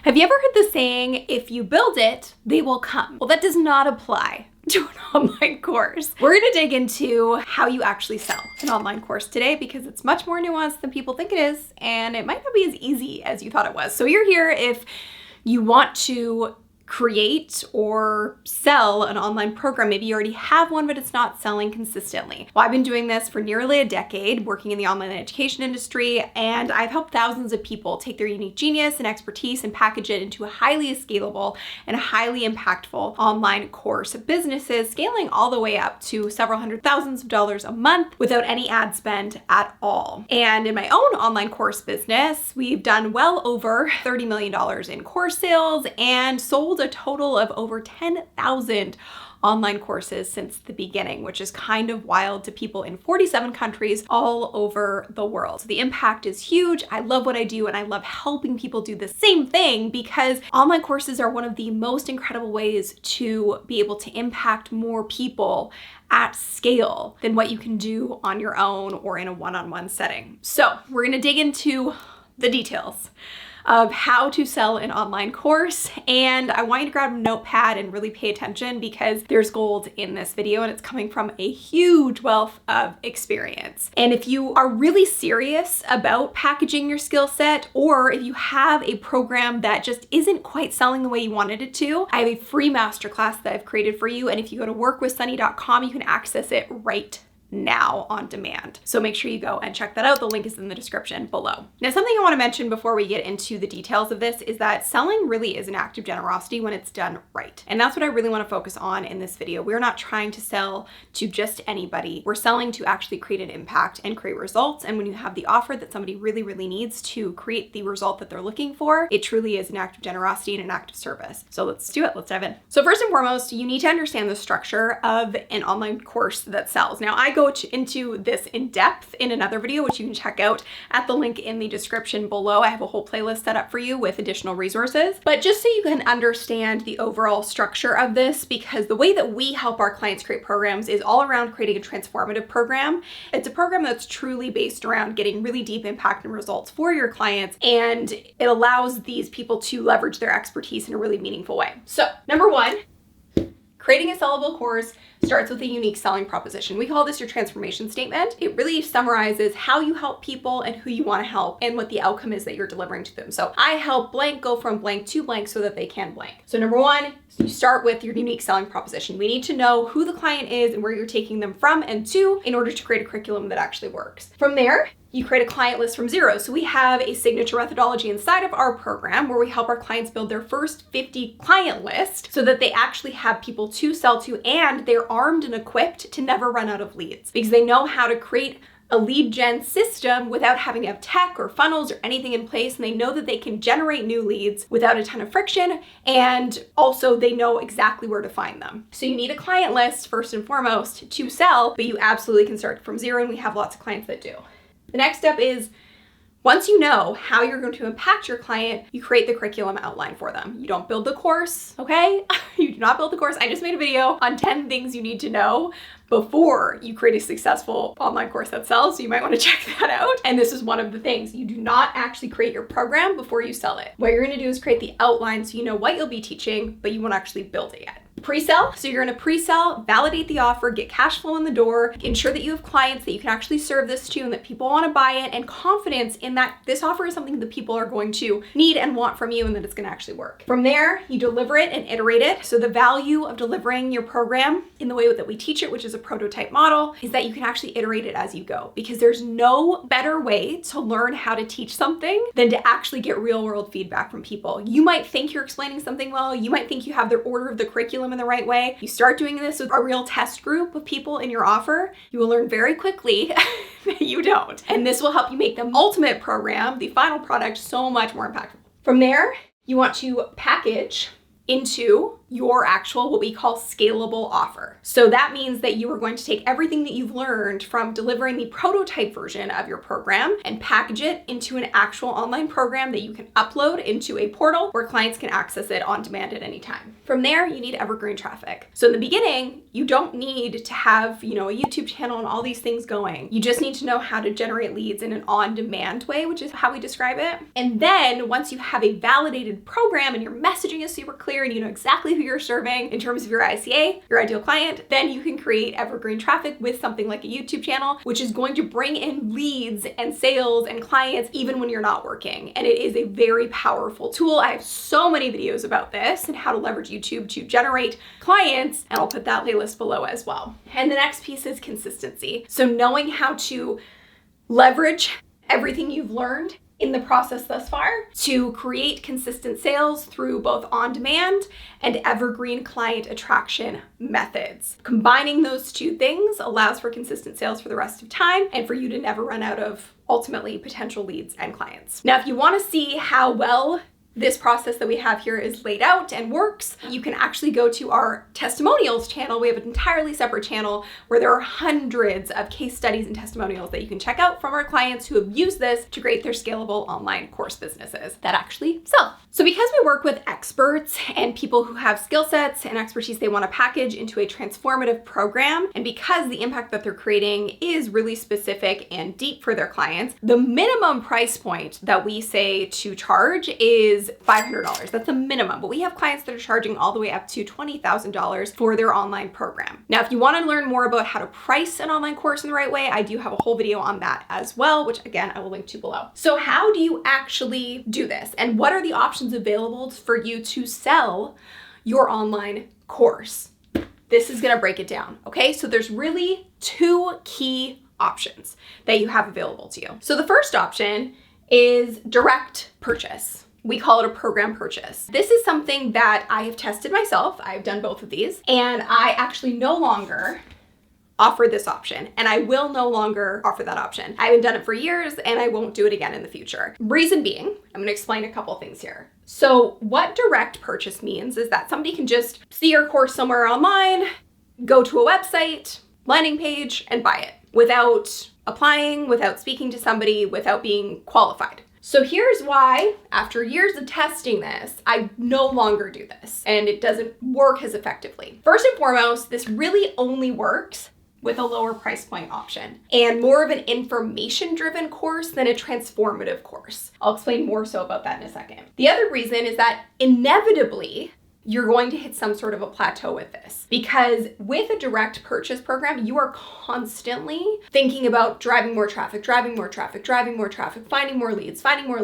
Have you ever heard the saying, if you build it, they will come? Well, that does not apply to an online course. We're gonna dig into how you actually sell an online course today because it's much more nuanced than people think it is, and it might not be as easy as you thought it was. So you're here if you want to create or sell an online program. Maybe you already have one, but it's not selling consistently. Well, I've been doing this for nearly a decade, working in the online education industry, and I've helped thousands of people take their unique genius and expertise and package it into a highly scalable and highly impactful online course. Businesses scaling all the way up to several hundred thousands of dollars a month without any ad spend at all. And in my own online course business, we've done well over $30 million in course sales and sold a total of over 10,000 online courses since the beginning, which is kind of wild to people in 47 countries all over the world. So the impact is huge. I love what I do and I love helping people do the same thing because online courses are one of the most incredible ways to be able to impact more people at scale than what you can do on your own or in a one-on-one setting. So we're gonna dig into the details of how to sell an online course. And I want you to grab a notepad and really pay attention because there's gold in this video and it's coming from a huge wealth of experience. And if you are really serious about packaging your skill set, or if you have a program that just isn't quite selling the way you wanted it to, I have a free masterclass that I've created for you. And if you go to workwithsunny.com, you can access it right now on demand. So make sure you go and check that out. The link is in the description below. Now, something I want to mention before we get into the details of this is that selling really is an act of generosity when it's done right. And that's what I really want to focus on in this video. We're not trying to sell to just anybody. We're selling to actually create an impact and create results. And when you have the offer that somebody really, really needs to create the result that they're looking for, it truly is an act of generosity and an act of service. So let's do it. Let's dive in. So first and foremost, you need to understand the structure of an online course that sells. Now, I go into this in depth in another video, which you can check out at the link in the description below. I have a whole playlist set up for you with additional resources, but just so you can understand the overall structure of this, because the way that we help our clients create programs is all around creating a transformative program. It's a program that's truly based around getting really deep impact and results for your clients, and it allows these people to leverage their expertise in a really meaningful way. So, number one, creating a sellable course starts with a unique selling proposition. We call this your transformation statement. It really summarizes how you help people and who you want to help and what the outcome is that you're delivering to them. So I help blank go from blank to blank so that they can blank. So number one, you start with your unique selling proposition. We need to know who the client is and where you're taking them from and to in order to create a curriculum that actually works. From there, you create a client list from zero. So we have a signature methodology inside of our program where we help our clients build their first 50 client list so that they actually have people to sell to and they're armed and equipped to never run out of leads because they know how to create a lead gen system without having to have tech or funnels or anything in place. And they know that they can generate new leads without a ton of friction. And also they know exactly where to find them. So you need a client list first and foremost to sell, but you absolutely can start from zero. And we have lots of clients that do. The next step is once you know how you're going to impact your client, you create the curriculum outline for them. You don't build the course, okay? You do not build the course. I just made a video on 10 things you need to know before you create a successful online course that sells. So you might want to check that out. And this is one of the things. You do not actually create your program before you sell it. What you're going to do is create the outline so you know what you'll be teaching, but you won't actually build it yet. Pre-sell, so you're gonna pre-sell, validate the offer, get cash flow in the door, ensure that you have clients that you can actually serve this to and that people wanna buy it, and confidence in that this offer is something that people are going to need and want from you and that it's gonna actually work. From there, you deliver it and iterate it. So the value of delivering your program in the way that we teach it, which is a prototype model, is that you can actually iterate it as you go because there's no better way to learn how to teach something than to actually get real world feedback from people. You might think you're explaining something well, you might think you have the order of the curriculum in the right way. You start doing this with a real test group of people in your offer, you will learn very quickly that you don't. And this will help you make the ultimate program, the final product, so much more impactful. From there, you want to package into your actual, what we call scalable offer. So that means that you are going to take everything that you've learned from delivering the prototype version of your program and package it into an actual online program that you can upload into a portal where clients can access it on demand at any time. From there, you need evergreen traffic. So in the beginning, you don't need to have, a YouTube channel and all these things going. You just need to know how to generate leads in an on-demand way, which is how we describe it. And then once you have a validated program and your messaging is super clear and you know exactly who you're serving in terms of your ICA, your ideal client, then you can create evergreen traffic with something like a YouTube channel, which is going to bring in leads and sales and clients even when you're not working. And it is a very powerful tool. I have so many videos about this and how to leverage YouTube to generate clients, and I'll put that playlist below as well. And the next piece is consistency. So knowing how to leverage everything you've learned in the process thus far to create consistent sales through both on-demand and evergreen client attraction methods. Combining those two things allows for consistent sales for the rest of time and for you to never run out of ultimately potential leads and clients. Now, if you want to see how well this process that we have here is laid out and works, you can actually go to our testimonials channel. We have an entirely separate channel where there are hundreds of case studies and testimonials that you can check out from our clients who have used this to create their scalable online course businesses that actually sell. So because we work with experts and people who have skill sets and expertise they want to package into a transformative program, and because the impact that they're creating is really specific and deep for their clients, the minimum price point that we say to charge is $500. That's the minimum, but we have clients that are charging all the way up to $20,000 for their online program. Now, if you want to learn more about how to price an online course in the right way, I do have a whole video on that as well, which again, I will link to below. So how do you actually do this? And what are the options available for you to sell your online course? This is going to break it down. Okay. So there's really two key options that you have available to you. So the first option is direct purchase. We call it a program purchase. This is something that I have tested myself. I've done both of these, and I actually no longer offer this option, and I will no longer offer that option. I haven't done it for years, and I won't do it again in the future. Reason being, I'm gonna explain a couple things here. So what direct purchase means is that somebody can just see your course somewhere online, go to a website, landing page, and buy it without applying, without speaking to somebody, without being qualified. So here's why, after years of testing this, I no longer do this, and it doesn't work as effectively. First and foremost, this really only works with a lower price point option and more of an information-driven course than a transformative course. I'll explain more so about that in a second. The other reason is that inevitably, you're going to hit some sort of a plateau with this, because with a direct purchase program, you are constantly thinking about driving more traffic, finding more leads, finding more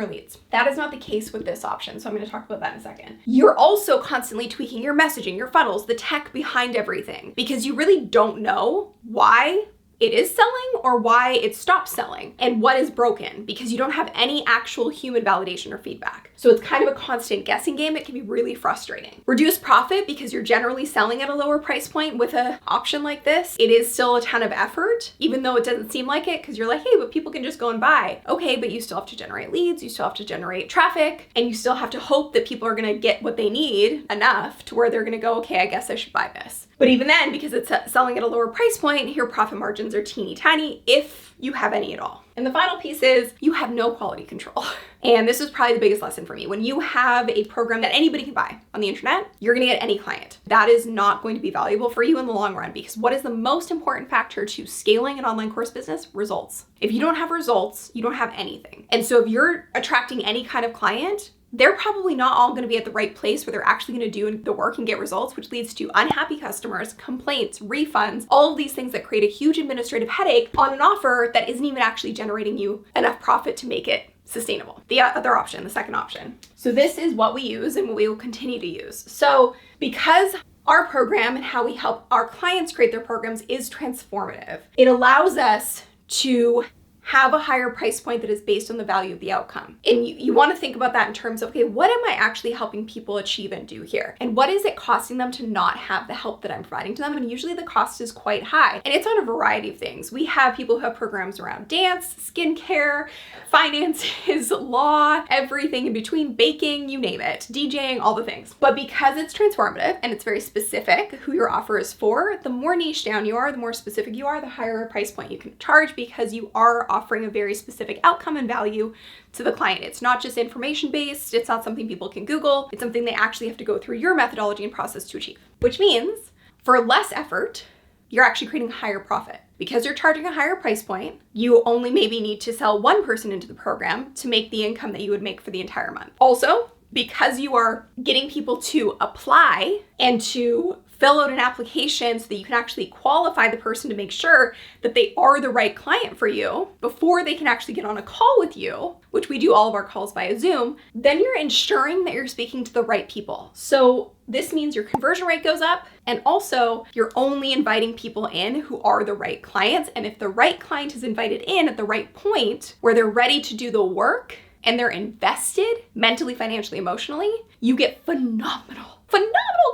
leads. That is not the case with this option. So I'm going to talk about that in a second. You're also constantly tweaking your messaging, your funnels, the tech behind everything, because you really don't know why it is selling or why it stopped selling and what is broken, because you don't have any actual human validation or feedback. So it's kind of a constant guessing game. It can be really frustrating. Reduced profit, because you're generally selling at a lower price point with an option like this. It is still a ton of effort, even though it doesn't seem like it, because you're like, hey, but people can just go and buy. Okay, but you still have to generate leads, you still have to generate traffic, and you still have to hope that people are gonna get what they need enough to where they're gonna go, okay, I guess I should buy this. But even then, because it's selling at a lower price point, your profit margins are teeny tiny, if you have any at all. And the final piece is you have no quality control. And this is probably the biggest lesson for me. When you have a program that anybody can buy on the internet, you're gonna get any client. That is not going to be valuable for you in the long run, because what is the most important factor to scaling an online course business? Results. If you don't have results, you don't have anything. And so if you're attracting any kind of client, they're probably not all going to be at the right place where they're actually going to do the work and get results, which leads to unhappy customers, complaints, refunds, all of these things that create a huge administrative headache on an offer that isn't even actually generating you enough profit to make it sustainable. The other option, the second option. So this is what we use and what we will continue to use. So because our program and how we help our clients create their programs is transformative, it allows us to have a higher price point that is based on the value of the outcome. And you want to think about that in terms of, okay, what am I actually helping people achieve and do here? And what is it costing them to not have the help that I'm providing to them? And usually the cost is quite high. And it's on a variety of things. We have people who have programs around dance, skincare, finances, law, everything in between, baking, you name it, DJing, all the things. But because it's transformative and it's very specific who your offer is for, the more niche down you are, the more specific you are, the higher price point you can charge, because you are offering a very specific outcome and value to the client. It's not just information based. It's not something people can Google. It's something they actually have to go through your methodology and process to achieve, which means for less effort, you're actually creating higher profit. Because you're charging a higher price point, you only maybe need to sell one person into the program to make the income that you would make for the entire month. Also, because you are getting people to apply and to fill out an application so that you can actually qualify the person to make sure that they are the right client for you before they can actually get on a call with you, which we do all of our calls via Zoom, then you're ensuring that you're speaking to the right people. So this means your conversion rate goes up, and also you're only inviting people in who are the right clients. And if the right client is invited in at the right point where they're ready to do the work and they're invested mentally, financially, emotionally, you get phenomenal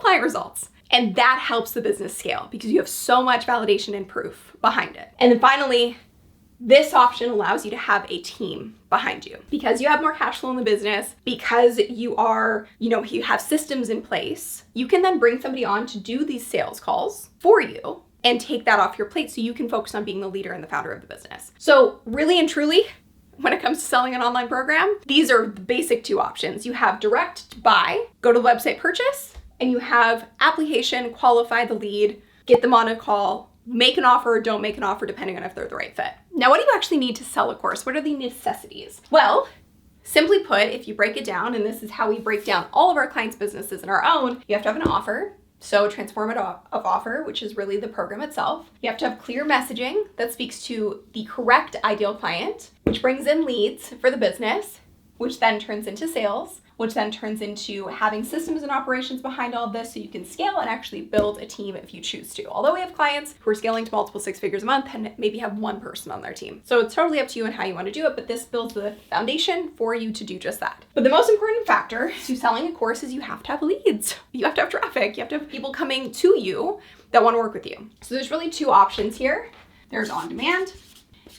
client results. And that helps the business scale because you have so much validation and proof behind it. And then finally, this option allows you to have a team behind you because you have more cash flow in the business, because you are, you have systems in place. You can then bring somebody on to do these sales calls for you and take that off your plate so you can focus on being the leader and the founder of the business. So really and truly, when it comes to selling an online program, these are the basic two options. You have direct buy, go to the website, purchase, and you have application, qualify the lead, get them on a call, make an offer or don't make an offer depending on if they're the right fit. Now, what do you actually need to sell a course? What are the necessities? Well, simply put, if you break it down, and this is how we break down all of our clients' businesses and our own, you have to have an offer. So transformative offer, which is really the program itself. You have to have clear messaging that speaks to the correct ideal client, which brings in leads for the business, which then turns into sales, which then turns into having systems and operations behind all of this so you can scale and actually build a team if you choose to. Although we have clients who are scaling to multiple six figures a month and maybe have one person on their team. So it's totally up to you and how you want to do it, but this builds the foundation for you to do just that. But the most important factor to selling a course is you have to have leads. You have to have traffic. You have to have people coming to you that want to work with you. So there's really two options here. There's on demand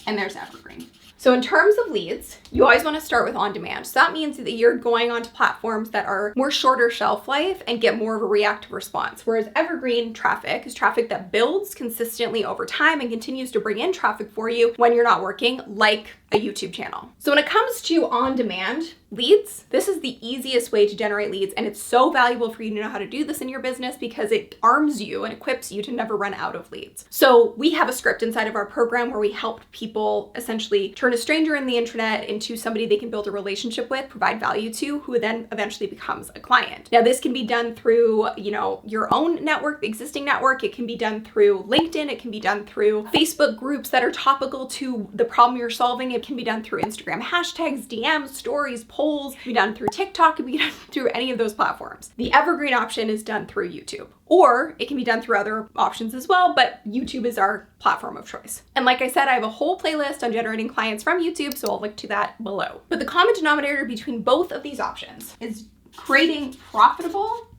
and there's evergreen. So in terms of leads, you always want to start with on demand. So that means that you're going onto platforms that are more shorter shelf life and get more of a reactive response. Whereas evergreen traffic is traffic that builds consistently over time and continues to bring in traffic for you when you're not working, like a YouTube channel. So when it comes to on demand leads, this is the easiest way to generate leads, and it's so valuable for you to know how to do this in your business because it arms you and equips you to never run out of leads. So we have a script inside of our program where we help people essentially turn a stranger in the internet into somebody they can build a relationship with, provide value to, who then eventually becomes a client. Now this can be done through, your own network, the existing network. It can be done through LinkedIn. It can be done through Facebook groups that are topical to the problem you're solving. It can be done through Instagram hashtags, DMs, stories, polls. It can be done through TikTok. It can be done through any of those platforms. The evergreen option is done through YouTube, or it can be done through other options as well, but YouTube is our platform of choice. And like I said, I have a whole playlist on generating clients from YouTube, so I'll link to that below. But the common denominator between both of these options is creating profitable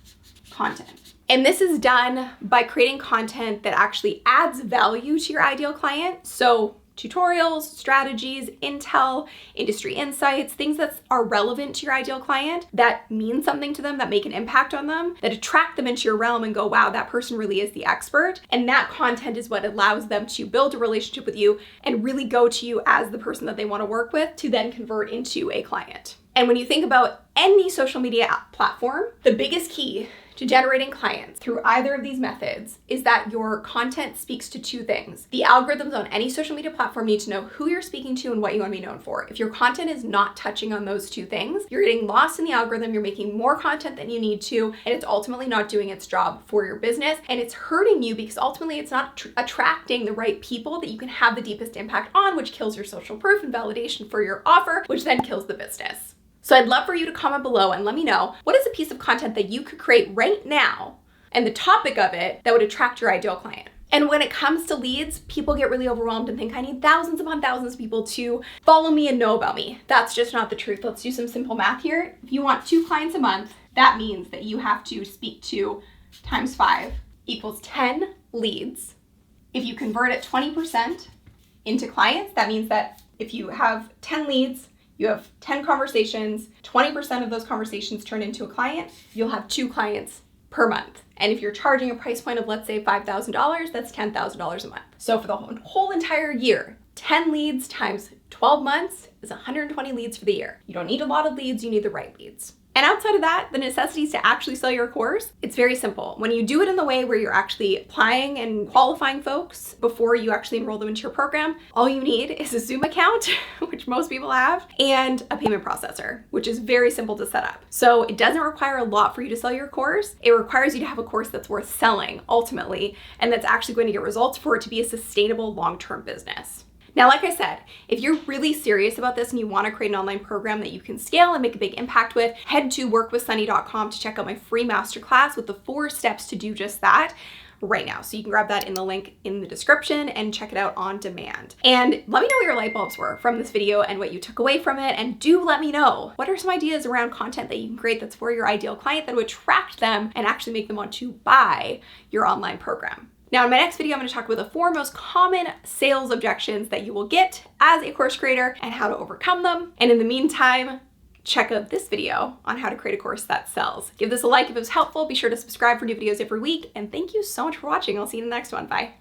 content. And this is done by creating content that actually adds value to your ideal client. So tutorials, strategies, intel, industry insights, things that are relevant to your ideal client, that mean something to them, that make an impact on them, that attract them into your realm and go, wow, that person really is the expert. And that content is what allows them to build a relationship with you and really go to you as the person that they want to work with to then convert into a client. And when you think about any social media platform, the biggest key to generating clients through either of these methods is that your content speaks to two things. The algorithms on any social media platform need to know who you're speaking to and what you want to be known for. If your content is not touching on those two things, you're getting lost in the algorithm, you're making more content than you need to, and it's ultimately not doing its job for your business, and it's hurting you because ultimately it's not attracting the right people that you can have the deepest impact on, which kills your social proof and validation for your offer, which then kills the business. So I'd love for you to comment below and let me know, what is a piece of content that you could create right now and the topic of it that would attract your ideal client? And when it comes to leads, people get really overwhelmed and think I need thousands upon thousands of people to follow me and know about me. That's just not the truth. Let's do some simple math here. If you want 2 clients a month, that means that you have to speak to times 5 equals 10 leads. If you convert it 20% into clients, that means that if you have 10 leads, you have 10 conversations, 20% of those conversations turn into a client, you'll have 2 clients per month. And if you're charging a price point of, let's say, $5,000, that's $10,000 a month. So for the whole entire year, 10 leads times 12 months is 120 leads for the year. You don't need a lot of leads, you need the right leads. And outside of that, the necessities to actually sell your course, it's very simple. When you do it in the way where you're actually applying and qualifying folks before you actually enroll them into your program, all you need is a Zoom account, which most people have, and a payment processor, which is very simple to set up. So it doesn't require a lot for you to sell your course. It requires you to have a course that's worth selling ultimately, and that's actually going to get results for it to be a sustainable long-term business. Now, like I said, if you're really serious about this and you want to create an online program that you can scale and make a big impact with, head to workwithsunny.com to check out my free masterclass with the 4 steps to do just that right now. So you can grab that in the link in the description and check it out on demand. And let me know what your light bulbs were from this video and what you took away from it. And do let me know, what are some ideas around content that you can create that's for your ideal client that would attract them and actually make them want to buy your online program. Now in my next video, I'm going to talk about the 4 most common sales objections that you will get as a course creator and how to overcome them. And in the meantime, check out this video on how to create a course that sells. Give this a like if it was helpful. Be sure to subscribe for new videos every week. And thank you so much for watching. I'll see you in the next one. Bye.